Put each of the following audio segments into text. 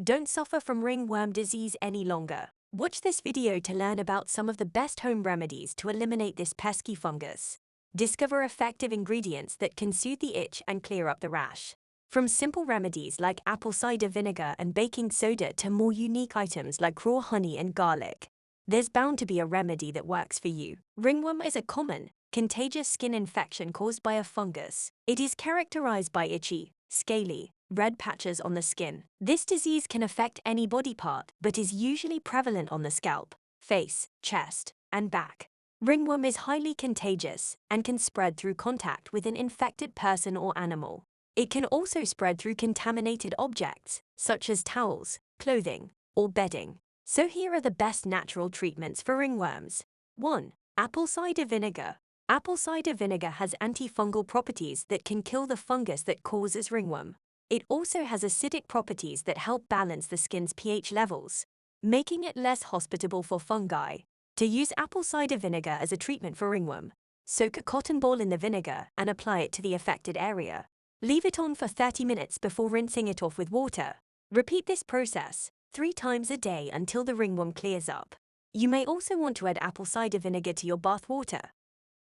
Don't suffer from ringworm disease any longer. Watch this video to learn about some of the best home remedies to eliminate this pesky fungus. Discover effective ingredients that can soothe the itch and clear up the rash. From simple remedies like apple cider vinegar and baking soda to more unique items like raw honey and garlic, there's bound to be a remedy that works for you. Ringworm is a common, contagious skin infection caused by a fungus. It is characterized by itchy, scaly, red patches on the skin. This disease can affect any body part, but is usually prevalent on the scalp, face, chest, and back. Ringworm is highly contagious and can spread through contact with an infected person or animal. It can also spread through contaminated objects, such as towels, clothing, or bedding. So here are the best natural treatments for ringworms. 1. Apple cider vinegar. Apple cider vinegar has antifungal properties that can kill the fungus that causes ringworm. It also has acidic properties that help balance the skin's pH levels, making it less hospitable for fungi. To use apple cider vinegar as a treatment for ringworm, soak a cotton ball in the vinegar and apply it to the affected area. Leave it on for 30 minutes before rinsing it off with water. Repeat this process 3 times a day until the ringworm clears up. You may also want to add apple cider vinegar to your bath water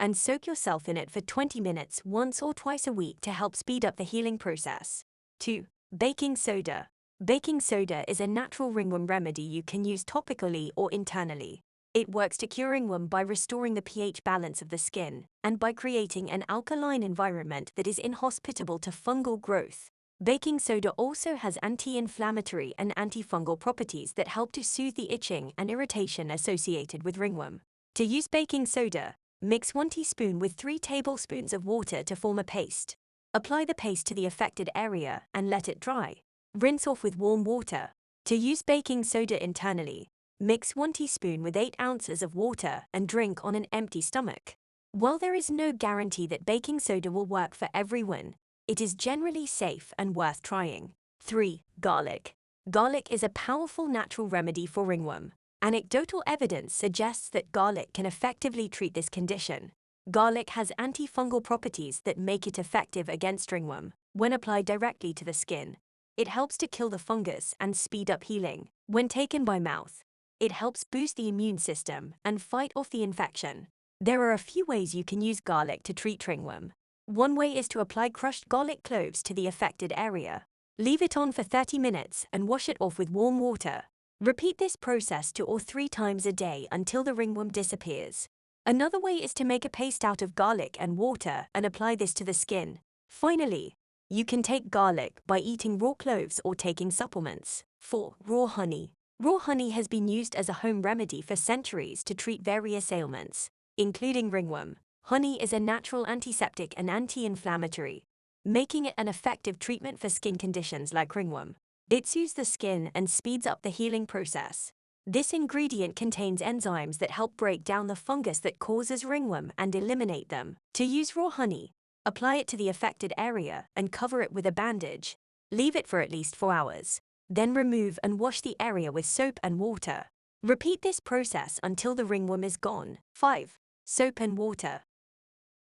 and soak yourself in it for 20 minutes once or twice a week to help speed up the healing process. 2. Baking soda. Baking soda is a natural ringworm remedy you can use topically or internally. It works to cure ringworm by restoring the pH balance of the skin and by creating an alkaline environment that is inhospitable to fungal growth. Baking soda also has anti-inflammatory and antifungal properties that help to soothe the itching and irritation associated with ringworm. To use baking soda, mix 1 teaspoon with 3 tablespoons of water to form a paste. Apply the paste to the affected area and let it dry. Rinse off with warm water. To use baking soda internally, mix 1 teaspoon with 8 ounces of water and drink on an empty stomach. While there is no guarantee that baking soda will work for everyone, it is generally safe and worth trying. 3. Garlic. Garlic is a powerful natural remedy for ringworm. Anecdotal evidence suggests that garlic can effectively treat this condition. Garlic has antifungal properties that make it effective against ringworm. When applied directly to the skin, it helps to kill the fungus and speed up healing. When taken by mouth, it helps boost the immune system and fight off the infection. There are a few ways you can use garlic to treat ringworm. One way is to apply crushed garlic cloves to the affected area. Leave it on for 30 minutes and wash it off with warm water. Repeat this process 2 or 3 times a day until the ringworm disappears. Another way is to make a paste out of garlic and water and apply this to the skin. Finally, you can take garlic by eating raw cloves or taking supplements. 4. Raw honey. Raw honey has been used as a home remedy for centuries to treat various ailments, including ringworm. Honey is a natural antiseptic and anti-inflammatory, making it an effective treatment for skin conditions like ringworm. It soothes the skin and speeds up the healing process. This ingredient contains enzymes that help break down the fungus that causes ringworm and eliminate them. To use raw honey, apply it to the affected area and cover it with a bandage. Leave it for at least 4 hours. Then remove and wash the area with soap and water. Repeat this process until the ringworm is gone. 5. Soap and water.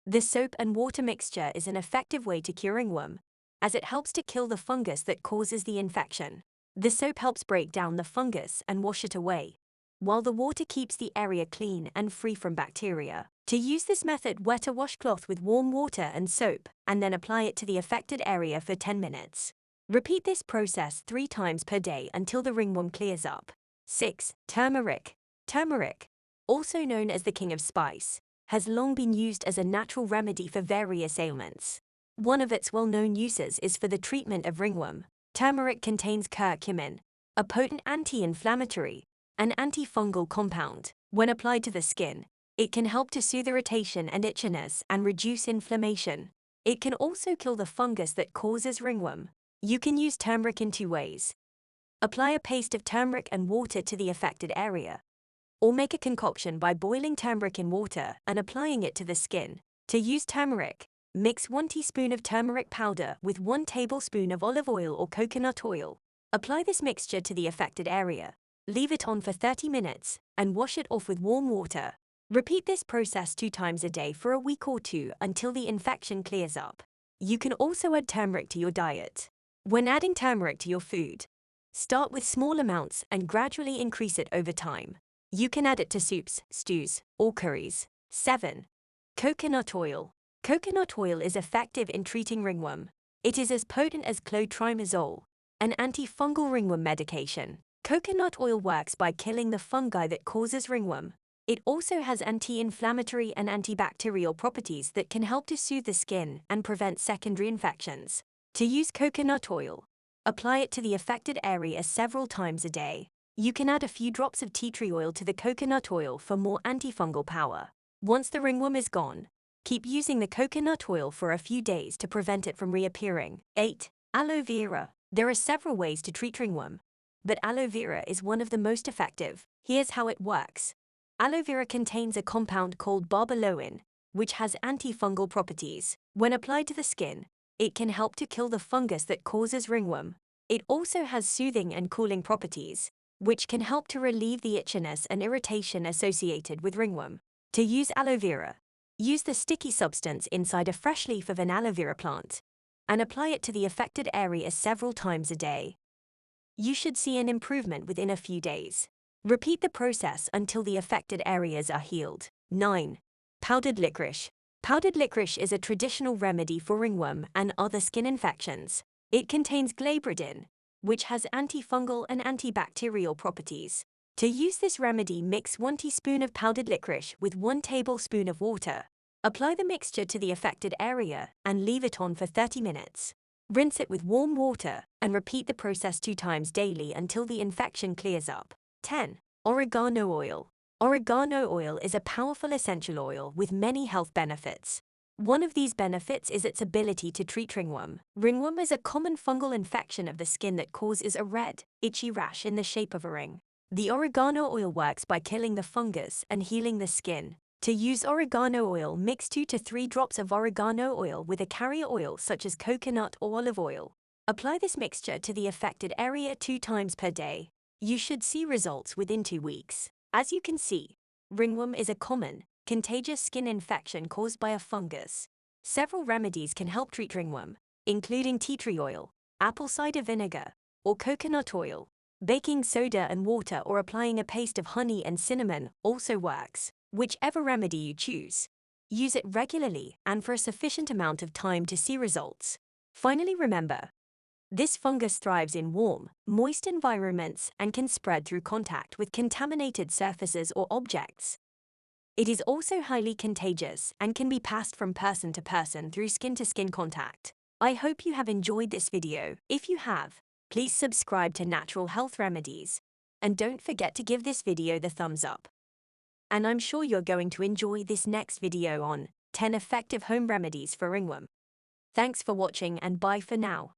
The soap and water mixture is an effective way to cure ringworm, as it helps to kill the fungus that causes the infection. The soap helps break down the fungus and wash it away, while the water keeps the area clean and free from bacteria. To use this method, wet a washcloth with warm water and soap, and then apply it to the affected area for 10 minutes. Repeat this process 3 times per day until the ringworm clears up. 6. Turmeric. Turmeric, also known as the king of spice, has long been used as a natural remedy for various ailments. One of its well-known uses is for the treatment of ringworm. Turmeric contains curcumin, a potent anti-inflammatory and antifungal compound. When applied to the skin, it can help to soothe irritation and itchiness and reduce inflammation. It can also kill the fungus that causes ringworm. You can use turmeric in 2 ways. Apply a paste of turmeric and water to the affected area, or make a concoction by boiling turmeric in water and applying it to the skin. To use turmeric, mix 1 teaspoon of turmeric powder with 1 tablespoon of olive oil or coconut oil. Apply this mixture to the affected area. Leave it on for 30 minutes and wash it off with warm water. Repeat this process 2 times a day for a week or 2 until the infection clears up. You can also add turmeric to your diet. When adding turmeric to your food, Start with small amounts and gradually increase it over time. You can add it to soups, stews, or curries. 7. Coconut oil. Coconut oil is effective in treating ringworm. It is as potent as clotrimazole, an antifungal ringworm medication. Coconut oil works by killing the fungi that causes ringworm. It also has anti-inflammatory and antibacterial properties that can help to soothe the skin and prevent secondary infections. To use coconut oil, apply it to the affected area several times a day. You can add a few drops of tea tree oil to the coconut oil for more antifungal power. Once the ringworm is gone, keep using the coconut oil for a few days to prevent it from reappearing. 8. Aloe vera. There are several ways to treat ringworm, but aloe vera is one of the most effective. Here's how it works. Aloe vera contains a compound called barbaloin, which has antifungal properties. When applied to the skin, it can help to kill the fungus that causes ringworm. It also has soothing and cooling properties, which can help to relieve the itchiness and irritation associated with ringworm. To use aloe vera, use the sticky substance inside a fresh leaf of an aloe vera plant and apply it to the affected area several times a day. You should see an improvement within a few days. Repeat the process until the affected areas are healed. 9. Powdered licorice. Powdered licorice is a traditional remedy for ringworm and other skin infections. It contains glabridin, which has antifungal and antibacterial properties. To use this remedy, mix 1 teaspoon of powdered licorice with 1 tablespoon of water. Apply the mixture to the affected area and leave it on for 30 minutes. Rinse it with warm water and repeat the process 2 times daily until the infection clears up. 10. Oregano oil. Oregano oil is a powerful essential oil with many health benefits. One of these benefits is its ability to treat ringworm. Ringworm is a common fungal infection of the skin that causes a red, itchy rash in the shape of a ring. The oregano oil works by killing the fungus and healing the skin. To use oregano oil, mix 2 to 3 drops of oregano oil with a carrier oil such as coconut or olive oil. Apply this mixture to the affected area 2 times per day. You should see results within 2 weeks. As you can see, ringworm is a common, contagious skin infection caused by a fungus. Several remedies can help treat ringworm, including tea tree oil, apple cider vinegar, or coconut oil. Baking soda and water or applying a paste of honey and cinnamon also works. Whichever remedy you choose, use it regularly and for a sufficient amount of time to see results. Finally, remember, this fungus thrives in warm, moist environments and can spread through contact with contaminated surfaces or objects. It is also highly contagious and can be passed from person to person through skin-to-skin contact. I hope you have enjoyed this video. If you have, please subscribe to Natural Health Remedies. And don't forget to give this video the thumbs up. And I'm sure you're going to enjoy this next video on 10 effective home remedies for ringworm. Thanks for watching and bye for now.